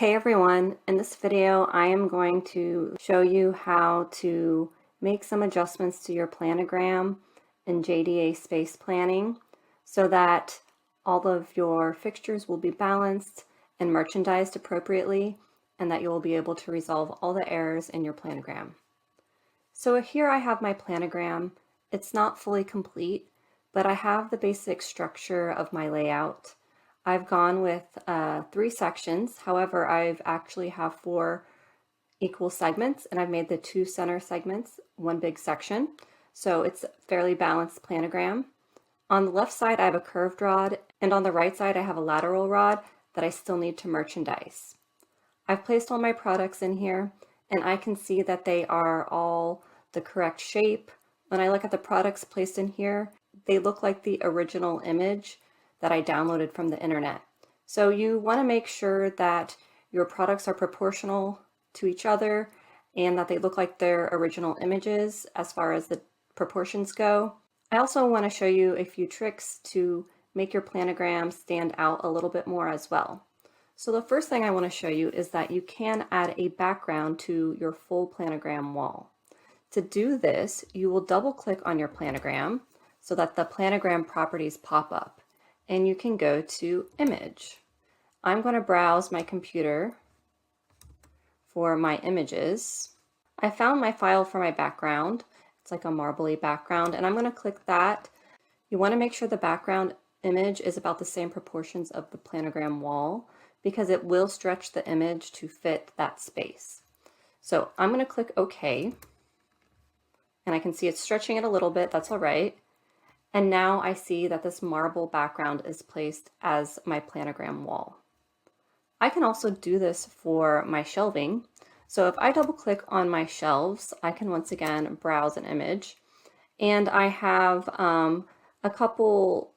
Hey everyone, in this video I am going to show you how to make some adjustments to your planogram in JDA space planning so that all of your fixtures will be balanced and merchandised appropriately and that you will be able to resolve all the errors in your planogram. So here I have my planogram. It's not fully complete, but I have the basic structure of my layout. I've gone with 3 sections. However, I've actually have 4 equal segments, and I've made the 2 center segments one big section. So it's a fairly balanced planogram. On the left side, I have a curved rod, and on the right side, I have a lateral rod that I still need to merchandise. I've placed all my products in here, and I can see that they are all the correct shape. When I look at the products placed in here, they look like the original image that I downloaded from the internet. So you want to make sure that your products are proportional to each other and that they look like their original images as far as the proportions go. I also want to show you a few tricks to make your planogram stand out a little bit more as well. So the first thing I want to show you is that you can add a background to your full planogram wall. To do this, you will double click on your planogram so that the planogram properties pop up. And you can go to Image. I'm going to browse my computer for my images. I found my file for my background. It's like a marbly background, and I'm going to click that. You want to make sure the background image is about the same proportions of the planogram wall because it will stretch the image to fit that space. So I'm going to click OK, and I can see it's stretching it a little bit. That's all right. And now I see that this marble background is placed as my planogram wall. I can also do this for my shelving. So if I double click on my shelves, I can once again browse an image. And I have a couple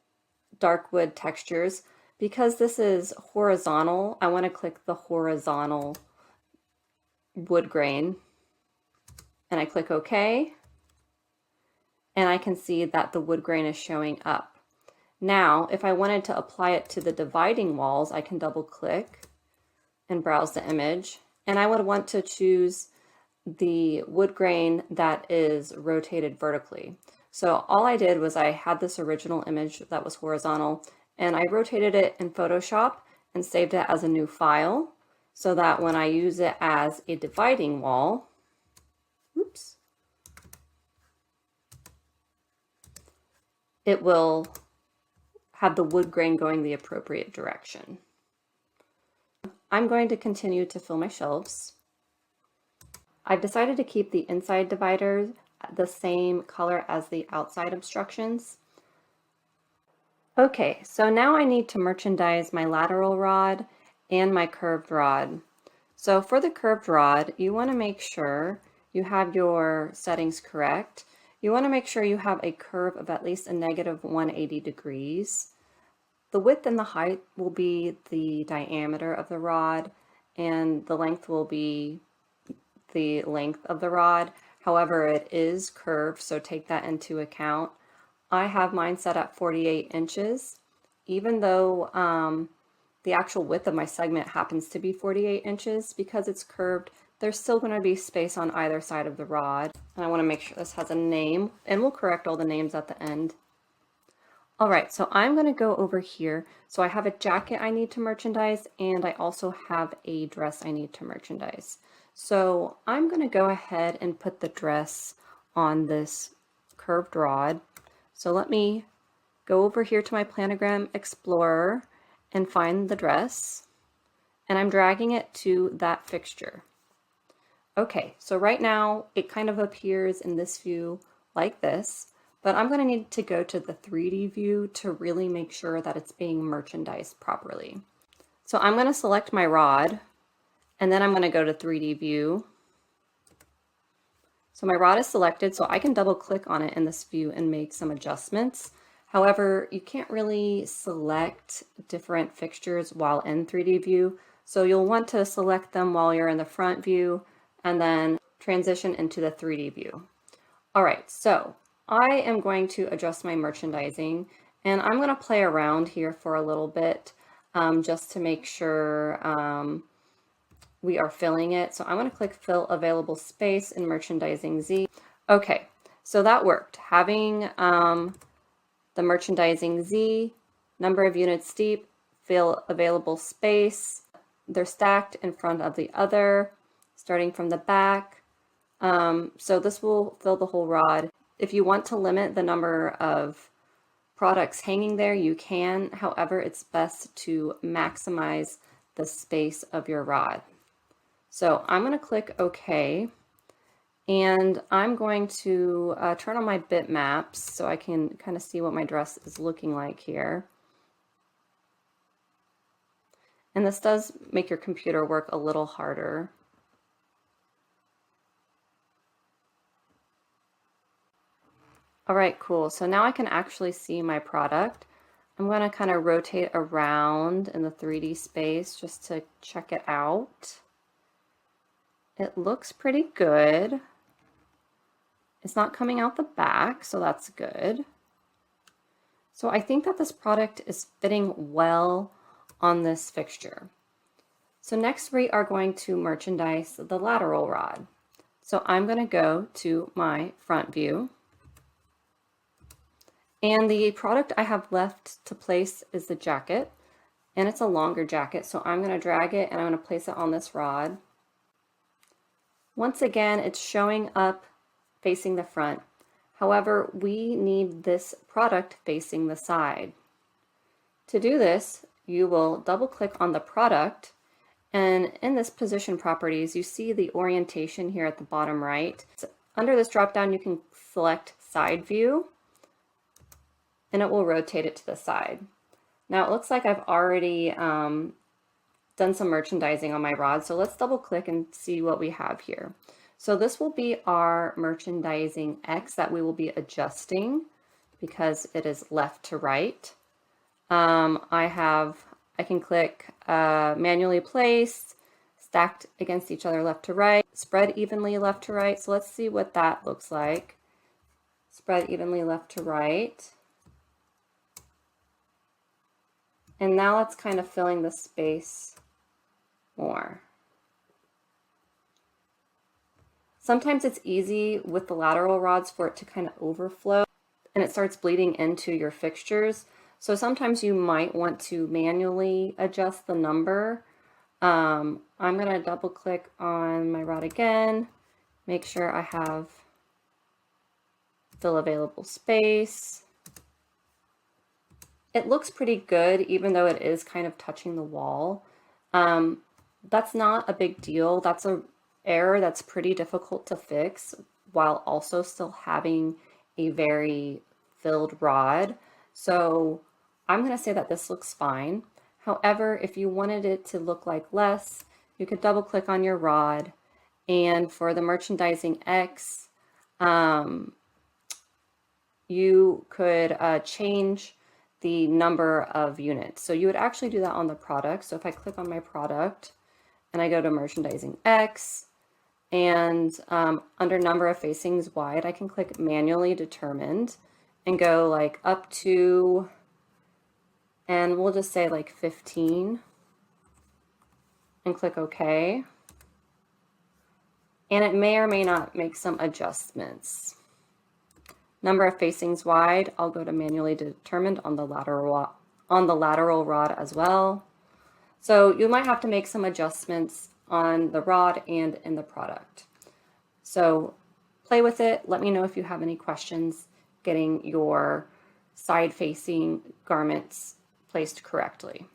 dark wood textures. Because this is horizontal, I want to click the horizontal wood grain. And I click OK. And I can see that the wood grain is showing up. Now, if I wanted to apply it to the dividing walls, I can double click and browse the image. And I would want to choose the wood grain that is rotated vertically. So all I did was I had this original image that was horizontal, and I rotated it in Photoshop and saved it as a new file so that when I use it as a dividing wall, oops, it will have the wood grain going the appropriate direction. I'm going to continue to fill my shelves. I've decided to keep the inside dividers the same color as the outside obstructions. Okay, so now I need to merchandise my lateral rod and my curved rod. So for the curved rod, you want to make sure you have your settings correct. You want to make sure you have a curve of at least a negative 180 degrees. The width and the height will be the diameter of the rod, and the length will be the length of the rod. However, it is curved, so take that into account. I have mine set at 48 inches. Even though the actual width of my segment happens to be 48 inches, because it's curved, there's still going to be space on either side of the rod. And I want to make sure this has a name, and we'll correct all the names at the end. All right, so I'm going to go over here. So I have a jacket I need to merchandise, and I also have a dress I need to merchandise. So I'm going to go ahead and put the dress on this curved rod. So let me go over here to my Planogram Explorer and find the dress, and I'm dragging it to that fixture. Okay, so right now it kind of appears in this view like this, but I'm going to need to go to the 3D view to really make sure that it's being merchandised properly. So I'm going to select my rod, and then I'm going to go to 3D view. So my rod is selected, so I can double click on it in this view and make some adjustments. However, you can't really select different fixtures while in 3D view, so you'll want to select them while you're in the front view and then transition into the 3D view. All right, so I am going to adjust my merchandising, and I'm going to play around here for a little bit just to make sure we are filling it. So I'm going to click fill available space in merchandising Z. Okay, so that worked. Having the merchandising Z, number of units deep, fill available space. They're stacked in front of the other, starting from the back. So this will fill the whole rod. If you want to limit the number of products hanging there, you can. However, it's best to maximize the space of your rod. So I'm going to click OK, and I'm going to turn on my bitmaps so I can kind of see what my dress is looking like here. And this does make your computer work a little harder. All right, cool. So now I can actually see my product. I'm going to kind of rotate around in the 3D space just to check it out. It looks pretty good. It's not coming out the back, so that's good. So I think that this product is fitting well on this fixture. So next we are going to merchandise the lateral rod. So I'm going to go to my front view. And the product I have left to place is the jacket, and it's a longer jacket, so I'm going to drag it and I'm going to place it on this rod. Once again, it's showing up facing the front. However, we need this product facing the side. To do this, you will double click on the product, and in this position properties, you see the orientation here at the bottom right. So under this drop down, you can select side view, and it will rotate it to the side. Now it looks like I've already done some merchandising on my rod, so let's double click and see what we have here. So this will be our merchandising X that we will be adjusting because it is left to right. I can click manually place, stacked against each other left to right, spread evenly left to right. So let's see what that looks like. Spread evenly left to right. And now it's kind of filling the space more. Sometimes it's easy with the lateral rods for it to kind of overflow and it starts bleeding into your fixtures. So sometimes you might want to manually adjust the number. I'm going to double click on my rod again, make sure I have fill available space. It looks pretty good, even though it is kind of touching the wall. That's not a big deal. That's an error that's pretty difficult to fix while also still having a very filled rod. So I'm going to say that this looks fine. However, if you wanted it to look like less, you could double click on your rod, and for the merchandising X, you could change the number of units. So you would actually do that on the product. So if I click on my product and I go to merchandising X, and under number of facings wide, I can click manually determined and go like up to, and we'll just say like 15 and click OK. And it may or may not make some adjustments. Number of facings wide, I'll go to manually determined on the lateral rod as well. So you might have to make some adjustments on the rod and in the product. So play with it. Let me know if you have any questions getting your side facing garments placed correctly.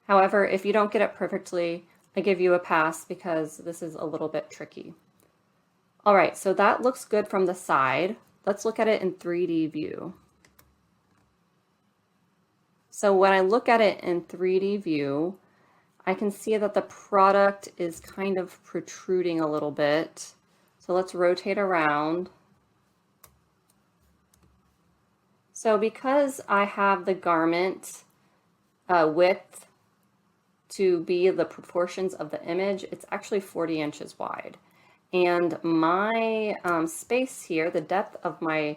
However, if you don't get it perfectly, I give you a pass because this is a little bit tricky. All right, so that looks good from the side. Let's look at it in 3D view. So when I look at it in 3D view, I can see that the product is kind of protruding a little bit. So let's rotate around. So because I have the garment width to be the proportions of the image, it's actually 40 inches wide. And my space here, the depth of my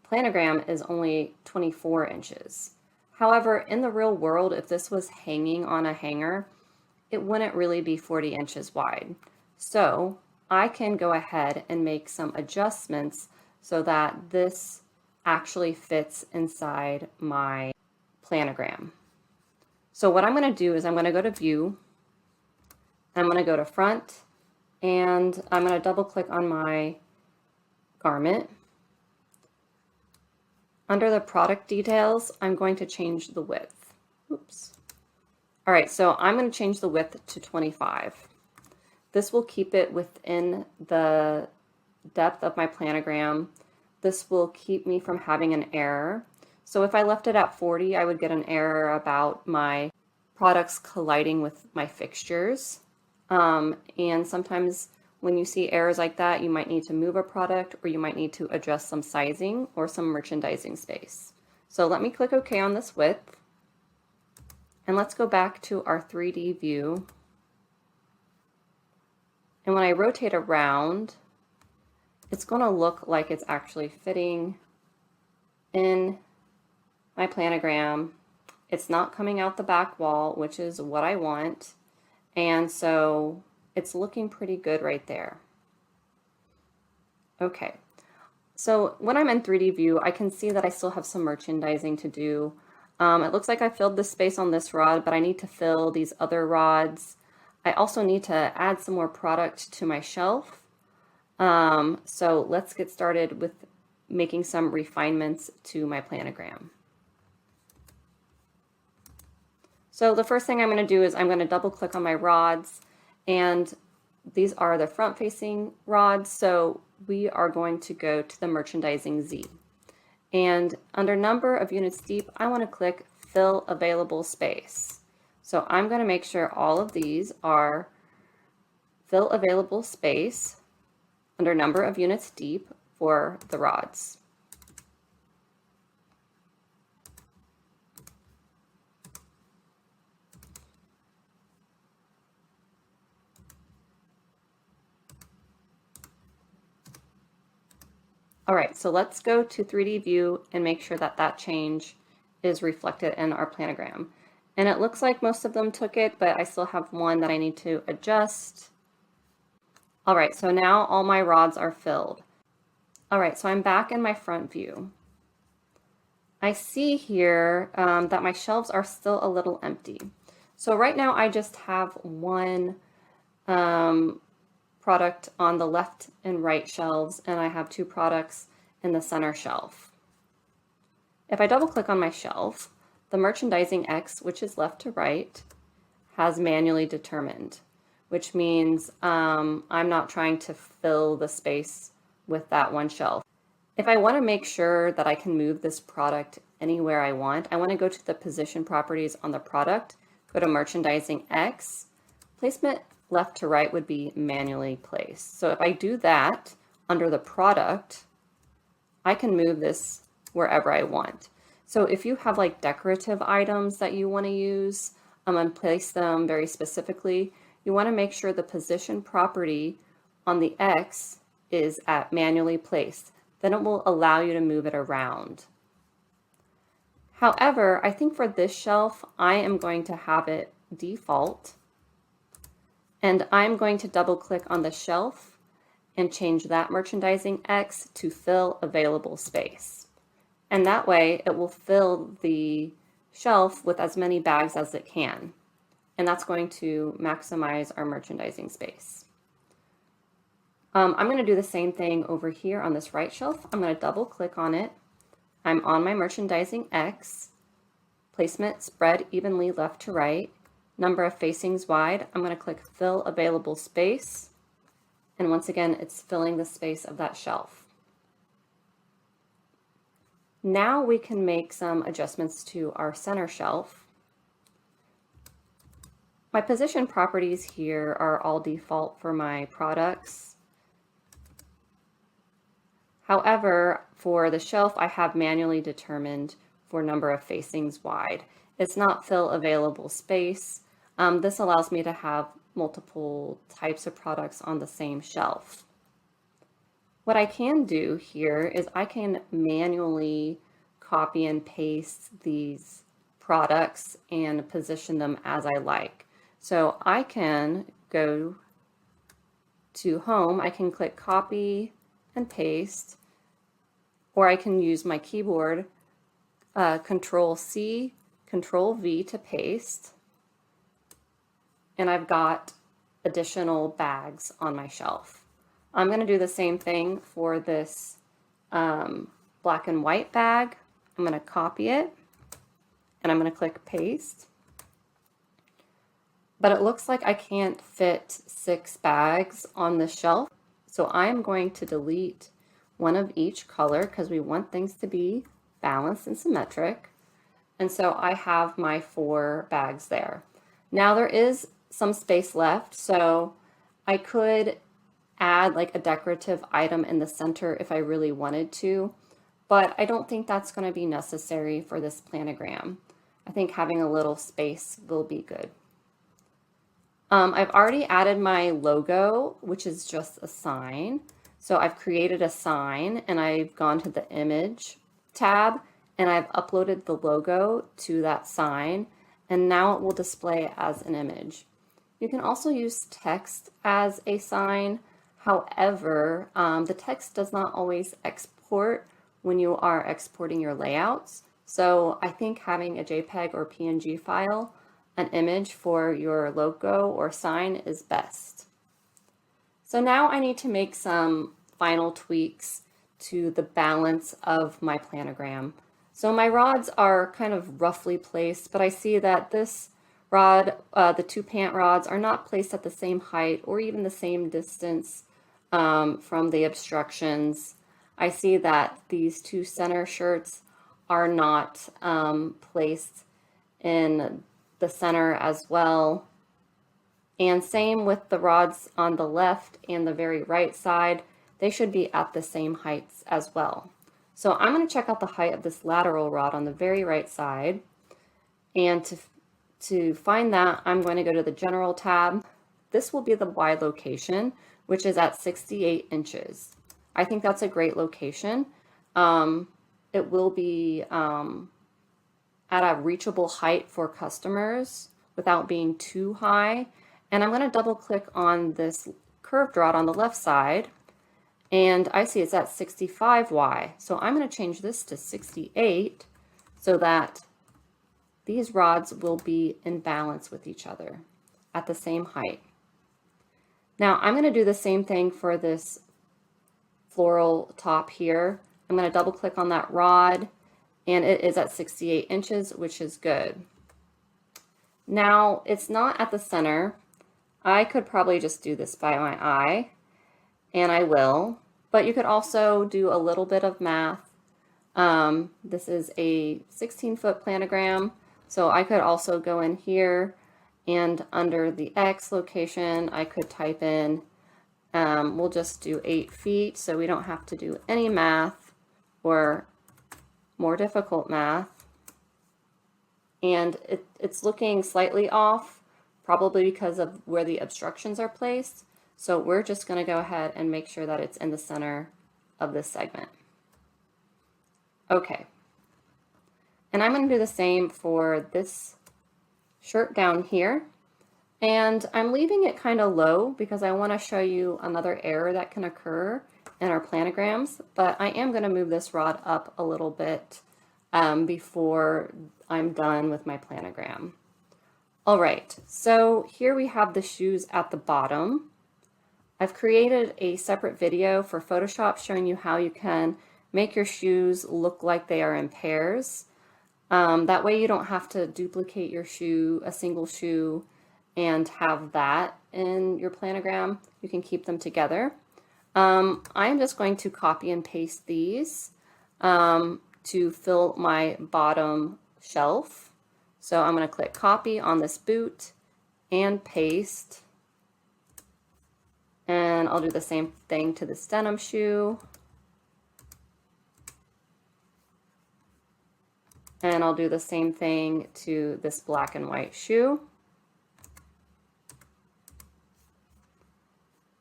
planogram is only 24 inches. However, in the real world, if this was hanging on a hanger, it wouldn't really be 40 inches wide. So I can go ahead and make some adjustments so that this actually fits inside my planogram. So what I'm going to do is I'm going to go to View, I'm going to go to Front, and I'm going to double click on my garment. Under the product details, I'm going to change the width. Oops. All right, so I'm going to change the width to 25. This will keep it within the depth of my planogram. This will keep me from having an error. So if I left it at 40, I would get an error about my products colliding with my fixtures. And sometimes when you see errors like that, you might need to move a product, or you might need to adjust some sizing or some merchandising space. So let me click OK on this width. And let's go back to our 3D view. And when I rotate around, it's going to look like it's actually fitting in my planogram. It's not coming out the back wall, which is what I want. And so it's looking pretty good right there. Okay, so when I'm in 3D view, I can see that I still have some merchandising to do. It looks like I filled the space on this rod, but I need to fill these other rods. I also need to add some more product to my shelf. So let's get started with making some refinements to my planogram. So the first thing I'm going to do is I'm going to double click on my rods, and these are the front facing rods. So we are going to go to the merchandising Z. And under number of units deep, I want to click fill available space. So I'm going to make sure all of these are fill available space under number of units deep for the rods. All right, so let's go to 3D view and make sure that that change is reflected in our planogram. And it looks like most of them took it, but I still have one that I need to adjust. All right, so now all my rods are filled. All right, so I'm back in my front view. I see here that my shelves are still a little empty. So right now I just have one product on the left and right shelves, and I have two products in the center shelf. If I double click on my shelf, the merchandising X, which is left to right, has manually determined, which means I'm not trying to fill the space with that one shelf. If I want to make sure that I can move this product anywhere I want to go to the position properties on the product, go to merchandising X, placement left to right would be manually placed. So if I do that under the product, I can move this wherever I want. So if you have like decorative items that you want to use and place them very specifically, you want to make sure the position property on the X is at manually placed. Then it will allow you to move it around. However, I think for this shelf, I am going to have it default. And I'm going to double click on the shelf and change that merchandising X to fill available space. And that way it will fill the shelf with as many bags as it can. And that's going to maximize our merchandising space. I'm going to do the same thing over here on this right shelf. I'm going to double click on it. I'm on my merchandising X, placement spread evenly left to right. Number of facings wide, I'm going to click fill available space. And once again, it's filling the space of that shelf. Now we can make some adjustments to our center shelf. My position properties here are all default for my products. However, for the shelf, I have manually determined for number of facings wide. It's not fill available space. This allows me to have multiple types of products on the same shelf. What I can do here is I can manually copy and paste these products and position them as I like. So I can go to home, I can click copy and paste, or I can use my keyboard, Control C, Control V to paste, and I've got additional bags on my shelf. I'm going to do the same thing for this black and white bag. I'm going to copy it, and I'm going to click paste. But it looks like I can't fit 6 bags on the shelf, so I'm going to delete one of each color because we want things to be balanced and symmetric. And so I have my 4 bags there. Now there is some space left, so I could add like a decorative item in the center if I really wanted to, but I don't think that's going to be necessary for this planogram. I think having a little space will be good. I've already added my logo, which is just a sign. So I've created a sign and I've gone to the image tab and I've uploaded the logo to that sign, and now it will display as an image. You can also use text as a sign. However, the text does not always export when you are exporting your layouts. So I think having a JPEG or PNG file, an image for your logo or sign, is best. So now I need to make some final tweaks to the balance of my planogram. So my rods are kind of roughly placed, but I see that this rod, the 2 pant rods, are not placed at the same height or even the same distance from the obstructions. I see that these 2 center shirts are not placed in the center as well. And same with the rods on the left and the very right side. They should be at the same heights as well. So I'm going to check out the height of this lateral rod on the very right side. And to find that, I'm going to go to the General tab. This will be the Y location, which is at 68 inches. I think that's a great location. It will be at a reachable height for customers without being too high. And I'm going to double click on this curved rod on the left side, and I see it's at 65Y. So I'm going to change this to 68 so that these rods will be in balance with each other at the same height. Now I'm going to do the same thing for this floral top here. I'm going to double click on that rod, and it is at 68 inches, which is good. Now it's not at the center. I could probably just do this by my eye, and I will, but you could also do a little bit of math. This is a 16-foot planogram, so I could also go in here and under the X location, I could type in, we'll just do 8 feet, so we don't have to do any math or more difficult math. And it's looking slightly off, probably because of where the obstructions are placed. So we're just going to go ahead and make sure that it's in the center of this segment. Okay. And I'm going to do the same for this shirt down here. And I'm leaving it kind of low because I want to show you another error that can occur in our planograms, but I am going to move this rod up a little bit before I'm done with my planogram. All right, so here we have the shoes at the bottom. I've created a separate video for Photoshop showing you how you can make your shoes look like they are in pairs. That way you don't have to duplicate your shoe, a single shoe, and have that in your planogram. You can keep them together. I'm just going to copy and paste these to fill my bottom shelf. So I'm going to click copy on this boot and paste. And I'll do the same thing to this denim shoe. And I'll do the same thing to this black and white shoe.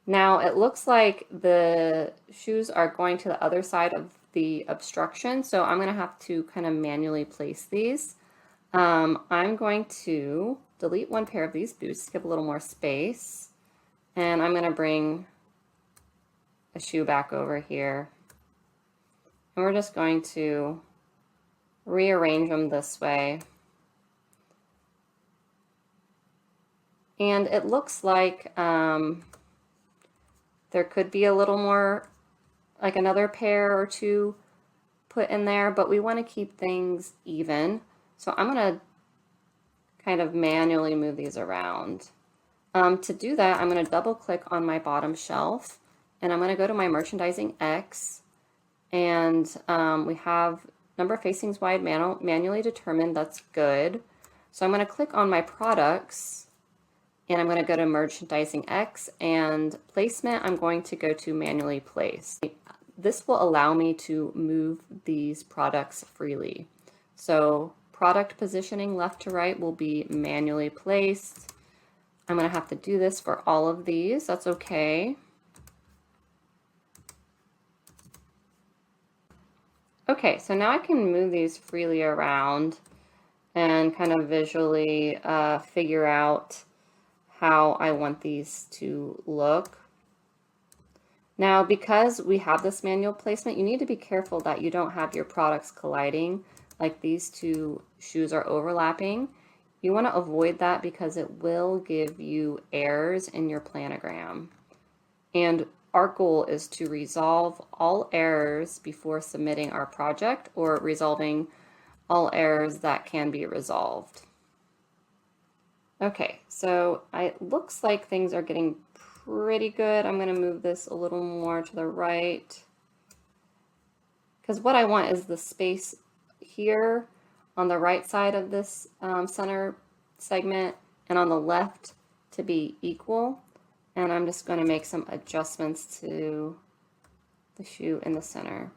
Now it looks like the shoes are going to the other side of the obstruction, so I'm going to have to kind of manually place these. I'm going to delete one pair of these boots, give a little more space. And I'm going to bring a shoe back over here. And we're just going to rearrange them this way. And it looks like there could be a little more, like another pair or two put in there, but we want to keep things even. So I'm going to kind of manually move these around. To do that, I'm going to double click on my bottom shelf, and I'm going to go to my merchandising X, and we have number of facings wide manually determined. That's good. So I'm going to click on my products, and I'm going to go to merchandising X, and placement I'm going to go to manually place. This will allow me to move these products freely. So product positioning left to right will be manually placed. I'm going to have to do this for all of these. That's okay. Okay, so now I can move these freely around and kind of visually figure out how I want these to look. Now, because we have this manual placement, you need to be careful that you don't have your products colliding, like these two shoes are overlapping. You want to avoid that because it will give you errors in your planogram. And our goal is to resolve all errors before submitting our project, or resolving all errors that can be resolved. Okay, so it looks like things are getting pretty good. I'm going to move this a little more to the right, because what I want is the space here on the right side of this center segment and on the left to be equal. And I'm just going to make some adjustments to the shoe in the center.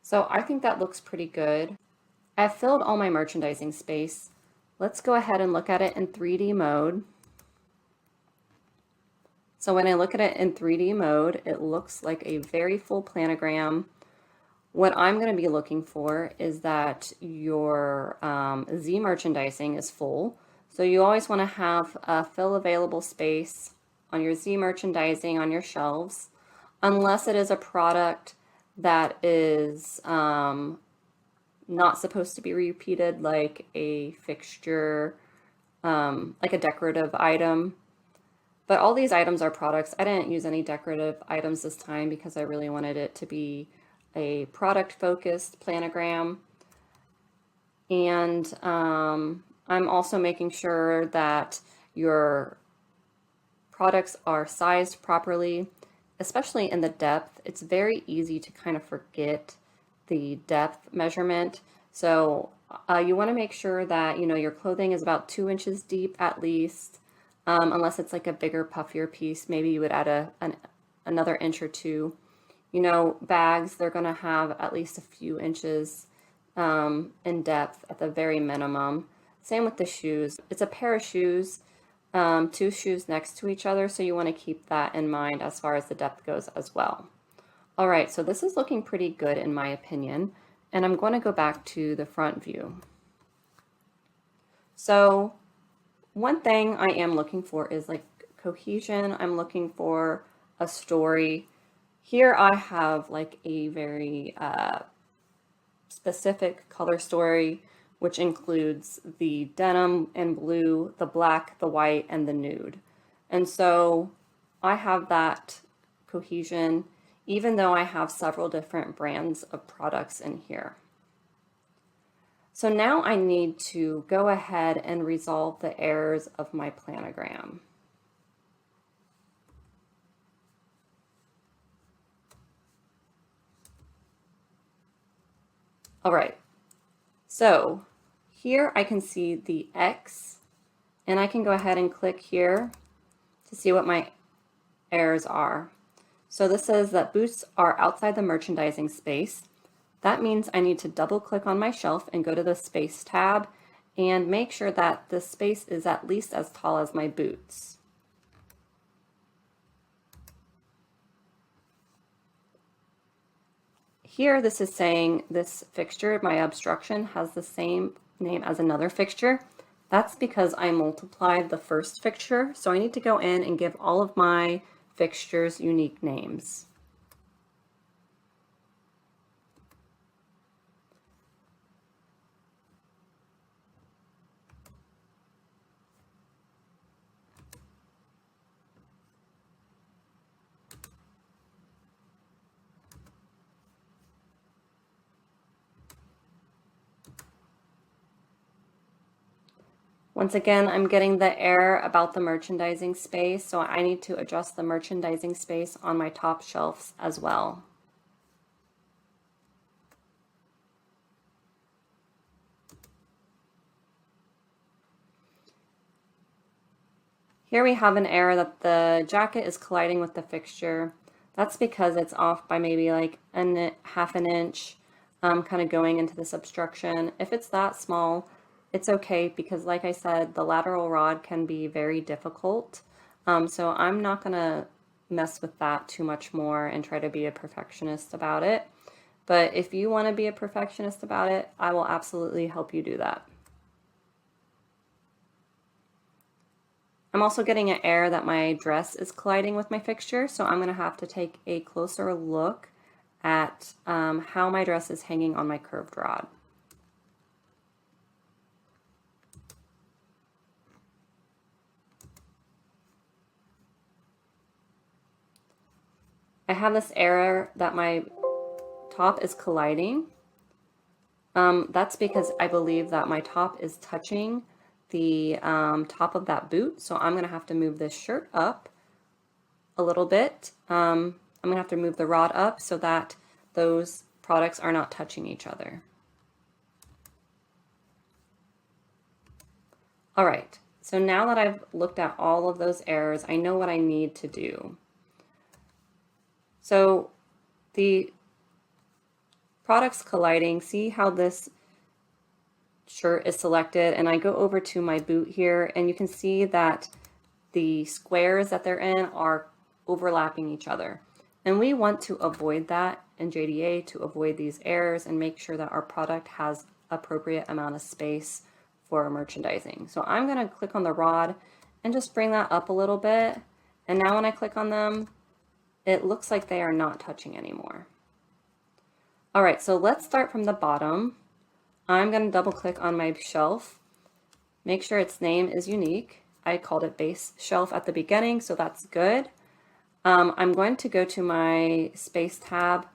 So I think that looks pretty good. I've filled all my merchandising space. Let's go ahead and look at it in 3D mode. So when I look at it in 3D mode, it looks like a very full planogram. What I'm going to be looking for is that your Z merchandising is full. So you always want to have a fill available space on your Z merchandising on your shelves, unless it is a product that is not supposed to be repeated, like a fixture, like a decorative item. But all these items are products. I didn't use any decorative items this time because I really wanted it to be a product-focused planogram. And I'm also making sure that your products are sized properly, especially in the depth. It's very easy to kind of forget the depth measurement. So you want to make sure that your clothing is about 2 inches deep at least. Unless it's like a bigger, puffier piece, maybe you would add another inch or two. Bags, they're going to have at least a few inches in depth at the very minimum. Same with the shoes. It's a pair of shoes, 2 shoes next to each other, so you want to keep that in mind as far as the depth goes as well. All right, so this is looking pretty good in my opinion, and I'm going to go back to the front view. So one thing I am looking for is like cohesion. I'm looking for a story. Here I have like a very specific color story, which includes the denim and blue, the black, the white, and the nude. And so I have that cohesion, even though I have several different brands of products in here. So now I need to go ahead and resolve the errors of my planogram. All right, so here I can see the X, and I can go ahead and click here to see what my errors are. So this says that boots are outside the merchandising space. That means I need to double click on my shelf and go to the space tab and make sure that the space is at least as tall as my boots. Here this is saying this fixture, my obstruction, has the same name as another fixture. That's because I multiplied the first fixture, so I need to go in and give all of my fixtures unique names. Once again, I'm getting the error about the merchandising space, so I need to adjust the merchandising space on my top shelves as well. Here we have an error that the jacket is colliding with the fixture. That's because it's off by maybe like half an inch, kind of going into this obstruction. If it's that small, it's okay because like I said, the lateral rod can be very difficult. So I'm not gonna mess with that too much more and try to be a perfectionist about it. But if you want to be a perfectionist about it, I will absolutely help you do that. I'm also getting an error that my dress is colliding with my fixture, so I'm going to have to take a closer look at how my dress is hanging on my curved rod. I have this error that my top is colliding. That's because I believe that my top is touching the top of that boot, so I'm going to have to move this shirt up a little bit. I'm going to have to move the rod up so that those products are not touching each other. All right, so now that I've looked at all of those errors, I know what I need to do. So the products colliding, see how this shirt is selected, and I go over to my boot here and you can see that the squares that they're in are overlapping each other. And we want to avoid that in JDA to avoid these errors and make sure that our product has appropriate amount of space for merchandising. So I'm going to click on the rod and just bring that up a little bit. And now when I click on them, it looks like they are not touching anymore. All right, so let's start from the bottom. I'm going to double click on my shelf, make sure its name is unique. I called it base shelf at the beginning, so that's good. I'm going to go to my space tab.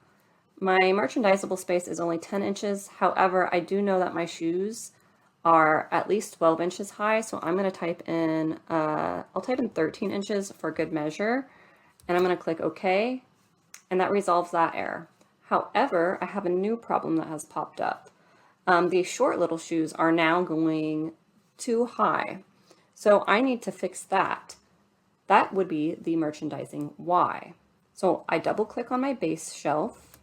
My merchandisable space is only 10 inches. However, I do know that my shoes are at least 12 inches high, so I'm going to type in, I'll type in 13 inches for good measure, and I'm going to click OK, and that resolves that error. However, I have a new problem that has popped up. These short little shoes are now going too high, so I need to fix that. That would be the merchandising Y. So I double click on my base shelf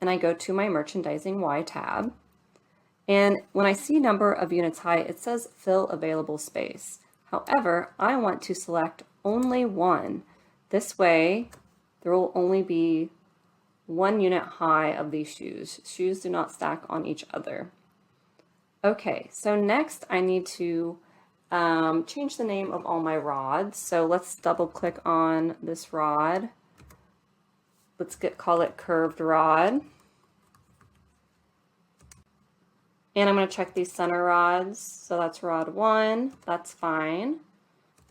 and I go to my merchandising Y tab. And when I see number of units high, it says fill available space. However, I want to select only one. This way, there will only be 1 unit high of these shoes. Shoes do not stack on each other. Okay, so next I need to change the name of all my rods. So let's double click on this rod. Let's call it curved rod. And I'm going to check these center rods. So that's rod 1. That's fine.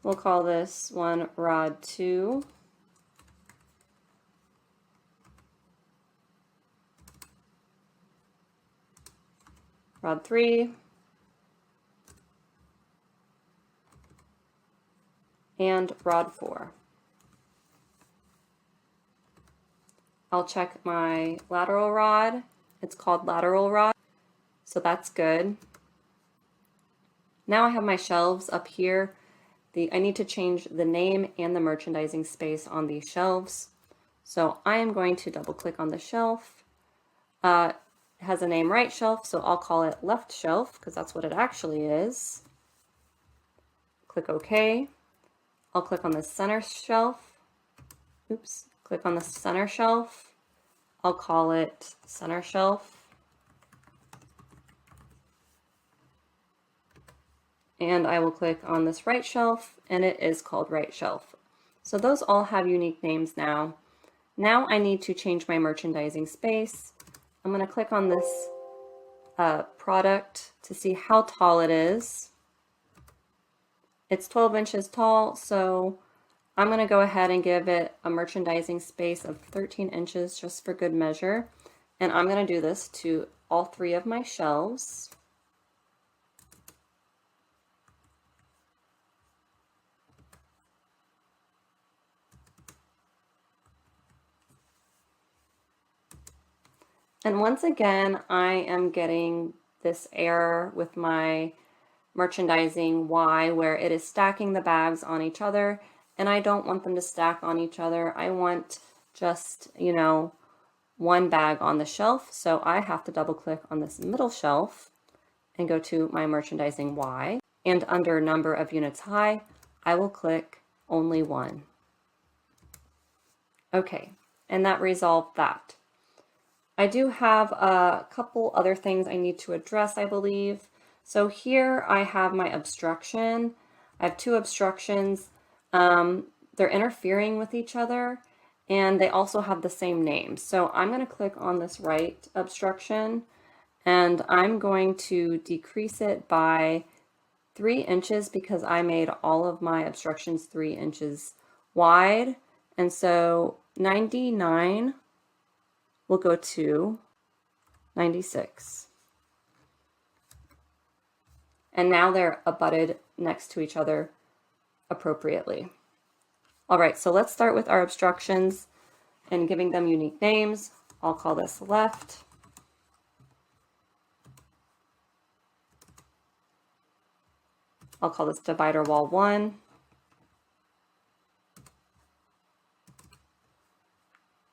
We'll call this one rod 2. Rod 3. And rod 4. I'll check my lateral rod. It's called lateral rod, so that's good. Now I have my shelves up here. I need to change the name and the merchandising space on these shelves. So I am going to double click on the shelf. It has a name right shelf, so I'll call it left shelf because that's what it actually is. Click OK. I'll click on the center shelf. Oops, click on the center shelf. I'll call it center shelf. and I will click on this right shelf, and it is called right shelf. So those all have unique names now. Now I need to change my merchandising space. I'm going to click on this product to see how tall it is. It's 12 inches tall, so I'm going to go ahead and give it a merchandising space of 13 inches just for good measure. And I'm going to do this to all 3 of my shelves. And once again, I am getting this error with my merchandising Y where it is stacking the bags on each other, and I don't want them to stack on each other. I want just, you know, one bag on the shelf. So I have to double click on this middle shelf and go to my merchandising Y, and under number of units high, I will click only 1. Okay, and that resolved that. I do have a couple other things I need to address, I believe. So here I have my obstruction. I have 2 obstructions. They're interfering with each other, and they also have the same name. So I'm going to click on this right obstruction, and I'm going to decrease it by 3 inches because I made all of my obstructions 3 inches wide. And so 99 will go to 96. And now they're abutted next to each other appropriately. All right, so let's start with our obstructions and giving them unique names. I'll call this left. I'll call this divider wall 1.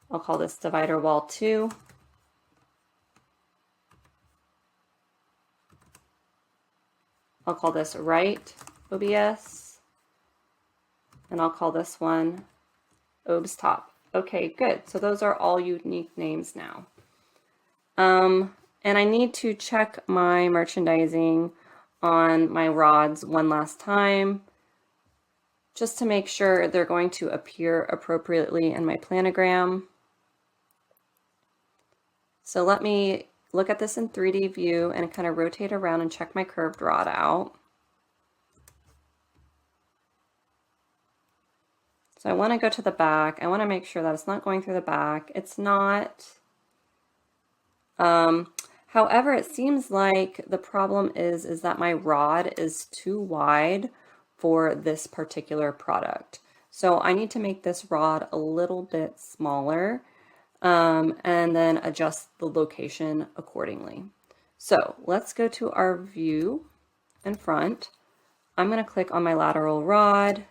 I'll call this divider wall 2. I'll call this right OBS. And I'll call this one OBS top. Okay, good. So those are all unique names now. And I need to check my merchandising on my rods one last time, just to make sure they're going to appear appropriately in my planogram. So let me look at this in 3D view and kind of rotate around and check my curved rod out. So I want to go to the back. I want to make sure that it's not going through the back. It's not. However, it seems like the problem is that my rod is too wide for this particular product. So I need to make this rod a little bit smaller, and then adjust the location accordingly. So let's go to our view in front. I'm going to click on my lateral rod,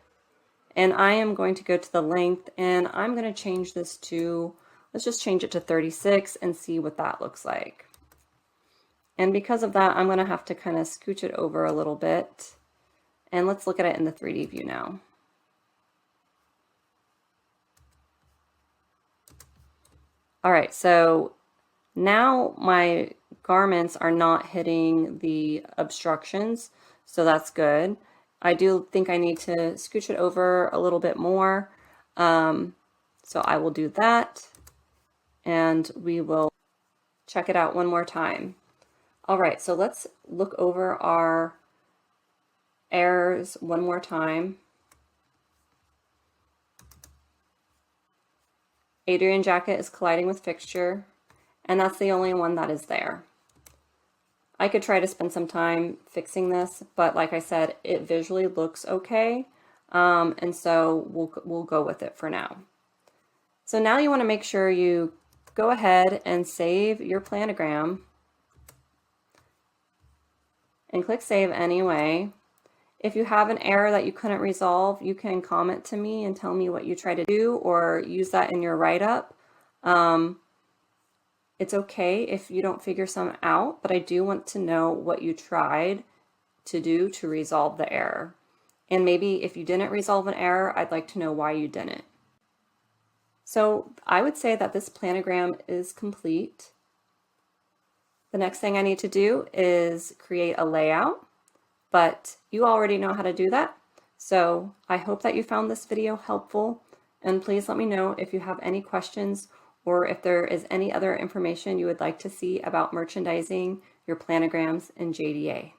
and I am going to go to the length, and I'm going to change this to, let's just change it to 36 and see what that looks like. And because of that, I'm going to have to kind of scooch it over a little bit. And let's look at it in the 3D view now. All right, so now my garments are not hitting the obstructions, so that's good. I do think I need to scooch it over a little bit more. So I will do that, and we will check it out one more time. All right, so let's look over our errors one more time. Adrian jacket is colliding with fixture, and that's the only one that is there. I could try to spend some time fixing this, but like I said, it visually looks okay, and so we'll go with it for now. So now you want to make sure you go ahead and save your planogram and click save anyway. If you have an error that you couldn't resolve, you can comment to me and tell me what you try to do, or use that in your write-up. It's okay if you don't figure some out, but I do want to know what you tried to do to resolve the error. And maybe if you didn't resolve an error, I'd like to know why you didn't. So I would say that this planogram is complete. The next thing I need to do is create a layout, but you already know how to do that. So I hope that you found this video helpful, and please let me know if you have any questions or if there is any other information you would like to see about merchandising your planograms in JDA.